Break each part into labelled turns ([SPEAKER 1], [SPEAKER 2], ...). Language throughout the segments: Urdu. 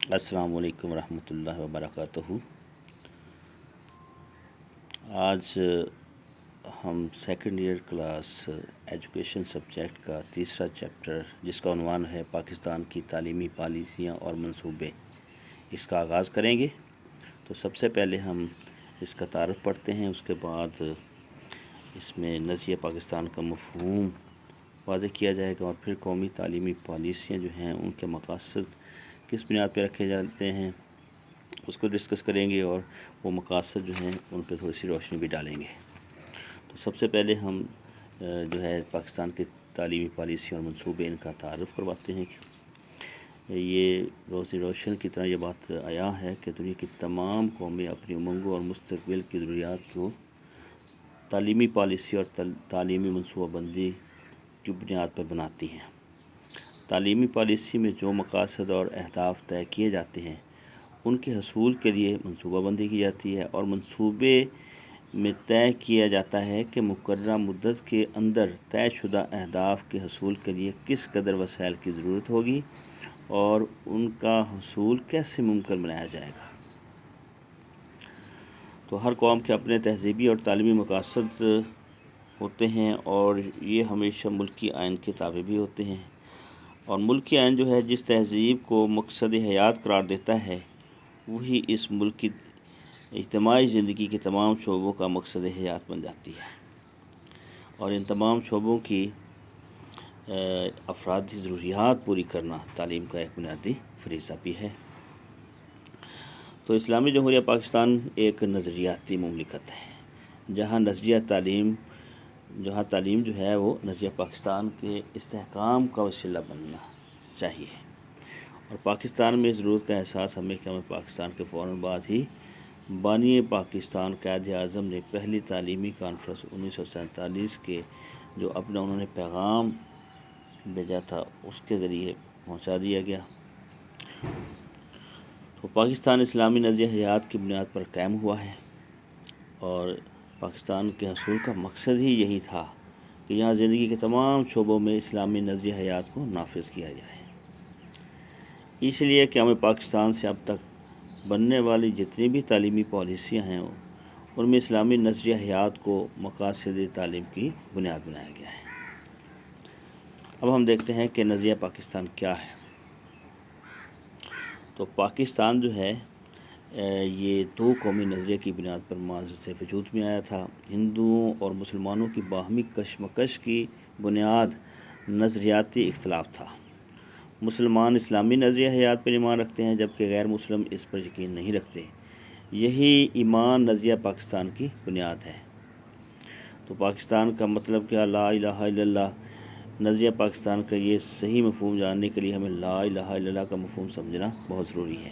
[SPEAKER 1] السلام علیکم ورحمۃ اللہ وبرکاتہ۔ آج ہم second year class education subject کا تیسرا چیپٹر، جس کا عنوان ہے پاکستان کی تعلیمی پالیسیاں اور منصوبے، اس کا آغاز کریں گے۔ تو سب سے پہلے ہم اس کا تعارف پڑھتے ہیں، اس کے بعد اس میں نظریہ پاکستان کا مفہوم واضح کیا جائے گا، اور پھر قومی تعلیمی پالیسیاں جو ہیں ان کے مقاصد کس بنیاد پہ رکھے جاتے ہیں اس کو ڈسکس کریں گے، اور وہ مقاصد جو ہیں ان پہ تھوڑی سی روشنی بھی ڈالیں گے۔ تو سب سے پہلے ہم جو ہے پاکستان کی تعلیمی پالیسی اور منصوبے، ان کا تعارف کرواتے ہیں۔ یہ روزی روشن کی طرح یہ بات آیا ہے کہ دنیا کی تمام قومیں اپنی امنگوں اور مستقبل کی ضروریات کو تعلیمی پالیسی اور تعلیمی منصوبہ بندی کی بنیاد پر بناتی ہیں۔ تعلیمی پالیسی میں جو مقاصد اور اہداف طے کیے جاتے ہیں ان کے حصول کے لیے منصوبہ بندی کی جاتی ہے، اور منصوبے میں طے کیا جاتا ہے کہ مقررہ مدت کے اندر طے شدہ اہداف کے حصول کے لیے کس قدر وسائل کی ضرورت ہوگی اور ان کا حصول کیسے ممکن بنایا جائے گا۔ تو ہر قوم کے اپنے تہذیبی اور تعلیمی مقاصد ہوتے ہیں، اور یہ ہمیشہ ملکی آئین کے تابع بھی ہوتے ہیں، اور ملکی آئین جو ہے جس تہذیب کو مقصد حیات قرار دیتا ہے وہی اس ملک کی اجتماعی زندگی کے تمام شعبوں کا مقصد حیات بن جاتی ہے، اور ان تمام شعبوں کی افرادی ضروریات پوری کرنا تعلیم کا ایک بنیادی فریضہ بھی ہے۔ تو اسلامی جمہوریہ پاکستان ایک نظریاتی مملکت ہے، جہاں تعلیم جو ہے وہ نظریہ پاکستان کے استحکام کا وسیلہ بننا چاہیے، اور پاکستان میں ضرورت کا احساس ہمیں کہ ہمیں پاکستان کے فوراً بعد ہی بانی پاکستان قائد اعظم نے پہلی تعلیمی کانفرنس 1947 کے جو اپنا انہوں نے پیغام بھیجا تھا اس کے ذریعے پہنچا دیا گیا۔ تو پاکستان اسلامی نظریہ حیات کی بنیاد پر قائم ہوا ہے، اور پاکستان کے حصول کا مقصد ہی یہی تھا کہ یہاں زندگی کے تمام شعبوں میں اسلامی نظریہ حیات کو نافذ کیا جائے۔ اس لیے کہ ہمیں پاکستان سے اب تک بننے والی جتنی بھی تعلیمی پالیسیاں ہیں ان میں اسلامی نظریہ حیات کو مقاصد تعلیم کی بنیاد بنایا گیا ہے۔ اب ہم دیکھتے ہیں کہ نظریہ پاکستان کیا ہے۔ تو پاکستان جو ہے یہ دو قومی نظریے کی بنیاد پر معاذ سے وجود میں آیا تھا۔ ہندوؤں اور مسلمانوں کی باہمی کشمکش کی بنیاد نظریاتی اختلاف تھا۔ مسلمان اسلامی نظریہ حیات پر ایمان رکھتے ہیں، جبکہ غیر مسلم اس پر یقین نہیں رکھتے۔ یہی ایمان نظریہ پاکستان کی بنیاد ہے۔ تو پاکستان کا مطلب کیا؟ لا الہ الا اللہ۔ نظریہ پاکستان کا یہ صحیح مفہوم جاننے کے لیے ہمیں لا الہ الا اللہ کا مفہوم سمجھنا بہت ضروری ہے،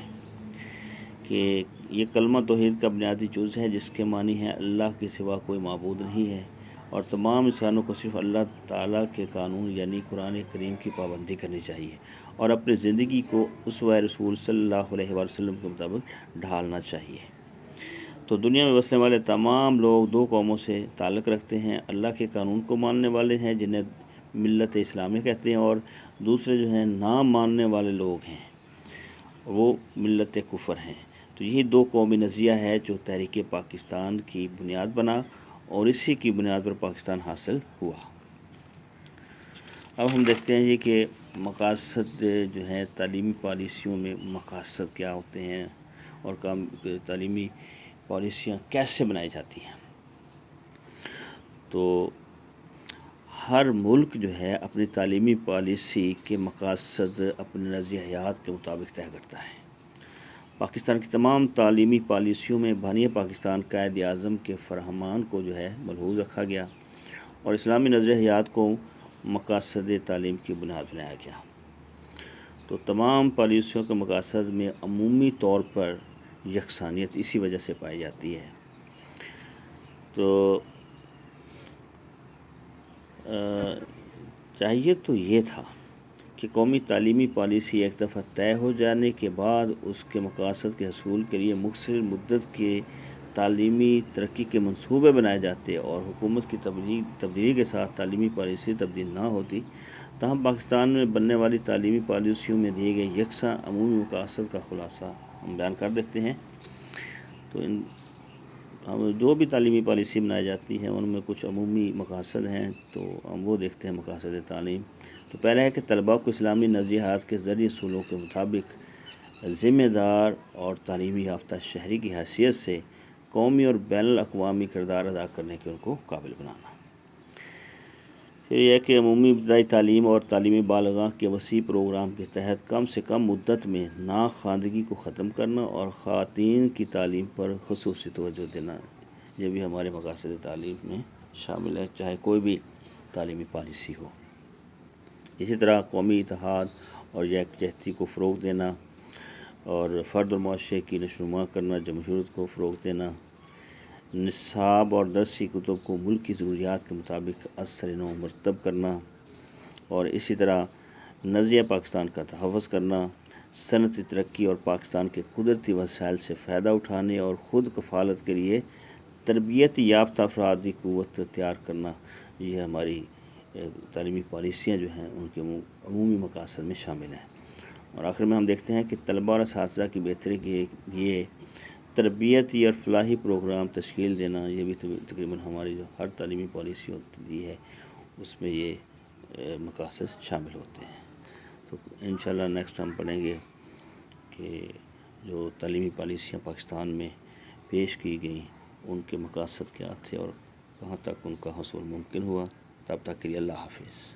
[SPEAKER 1] کہ یہ کلمہ توحید کا بنیادی جز ہے، جس کے معنی ہے اللہ کے سوا کوئی معبود نہیں ہے، اور تمام انسانوں کو صرف اللہ تعالیٰ کے قانون یعنی قرآن کریم کی پابندی کرنی چاہیے، اور اپنی زندگی کو اسوہ رسول صلی اللہ علیہ وسلم کے مطابق ڈھالنا چاہیے۔ تو دنیا میں بسنے والے تمام لوگ دو قوموں سے تعلق رکھتے ہیں، اللہ کے قانون کو ماننے والے ہیں جنہیں ملت اسلامیہ کہتے ہیں، اور دوسرے جو ہیں نہ ماننے والے لوگ ہیں وہ ملت کفر ہیں۔ تو یہی دو قومی نظریہ ہے جو تحریک پاکستان کی بنیاد بنا، اور اسی کی بنیاد پر پاکستان حاصل ہوا۔ اب ہم دیکھتے ہیں یہ کہ مقاصد جو ہیں تعلیمی پالیسیوں میں مقاصد کیا ہوتے ہیں، اور تعلیمی پالیسیاں کیسے بنائی جاتی ہیں۔ تو ہر ملک جو ہے اپنی تعلیمی پالیسی کے مقاصد اپنے نظریہ حیات کے مطابق طے کرتا ہے۔ پاکستان کی تمام تعلیمی پالیسیوں میں بانی پاکستان قائد اعظم کے فرمان کو جو ہے ملحوظ رکھا گیا، اور اسلامی نظریہ حیات کو مقاصد تعلیم کی بنیاد بنایا گیا۔ تو تمام پالیسیوں کے مقاصد میں عمومی طور پر یکسانیت اسی وجہ سے پائی جاتی ہے۔ تو چاہیے تو یہ تھا کہ قومی تعلیمی پالیسی ایک دفعہ طے ہو جانے کے بعد اس کے مقاصد کے حصول کے لیے مختصر مدت کے تعلیمی ترقی کے منصوبے بنائے جاتے، اور حکومت کی تبدیلی کے ساتھ تعلیمی پالیسی تبدیل نہ ہوتی تاہم پاکستان میں بننے والی تعلیمی پالیسیوں میں دیے گئے یکساں عمومی مقاصد کا خلاصہ ہم بیان کر دیتے ہیں۔ تو جو بھی تعلیمی پالیسی بنائی جاتی ہے ان میں کچھ عمومی مقاصد ہیں، تو ہم وہ دیکھتے ہیں مقاصد تعلیم۔ تو پہلا ہے کہ طلباء کو اسلامی نظریات کے ذریعے اصولوں کے مطابق ذمہ دار اور تعلیمی یافتہ شہری کی حیثیت سے قومی اور بین الاقوامی کردار ادا کرنے کے ان کو قابل بنانا۔ پھر یہ ہے کہ عمومی ابتدائی تعلیم اور تعلیم بالغاہ کے وسیع پروگرام کے تحت کم سے کم مدت میں ناخواندگی کو ختم کرنا اور خواتین کی تعلیم پر خصوصی توجہ دینا، یہ بھی ہمارے مقاصد تعلیم میں شامل ہے، چاہے کوئی بھی تعلیمی پالیسی ہو۔ اسی طرح قومی اتحاد اور یکجہتی کو فروغ دینا اور فرد اور معاشرے کی نشوونما کرنا، جمہوریت کو فروغ دینا، نصاب اور درسی کتب کو ملک کی ضروریات کے مطابق از نو مرتب کرنا، اور اسی طرح نظریہ پاکستان کا تحفظ کرنا، صنعتی ترقی اور پاکستان کے قدرتی وسائل سے فائدہ اٹھانے اور خود کفالت کے لیے تربیت یافتہ افراد کی قوت تیار کرنا، یہ ہماری تعلیمی پالیسیاں جو ہیں ان کے عمومی مقاصد میں شامل ہیں۔ اور آخر میں ہم دیکھتے ہیں کہ طلباء اور اساتذہ کی بہتری کے لیے تربیتی اور فلاحی پروگرام تشکیل دینا، یہ بھی تقریباً ہماری جو ہر تعلیمی پالیسی ہوتی ہے اس میں یہ مقاصد شامل ہوتے ہیں۔ تو انشاءاللہ نیکسٹ ہم پڑھیں گے کہ جو تعلیمی پالیسیاں پاکستان میں پیش کی گئیں ان کے مقاصد کیا تھے اور کہاں تک ان کا حصول ممکن ہوا۔ تب تک کے لیے اللہ حافظ۔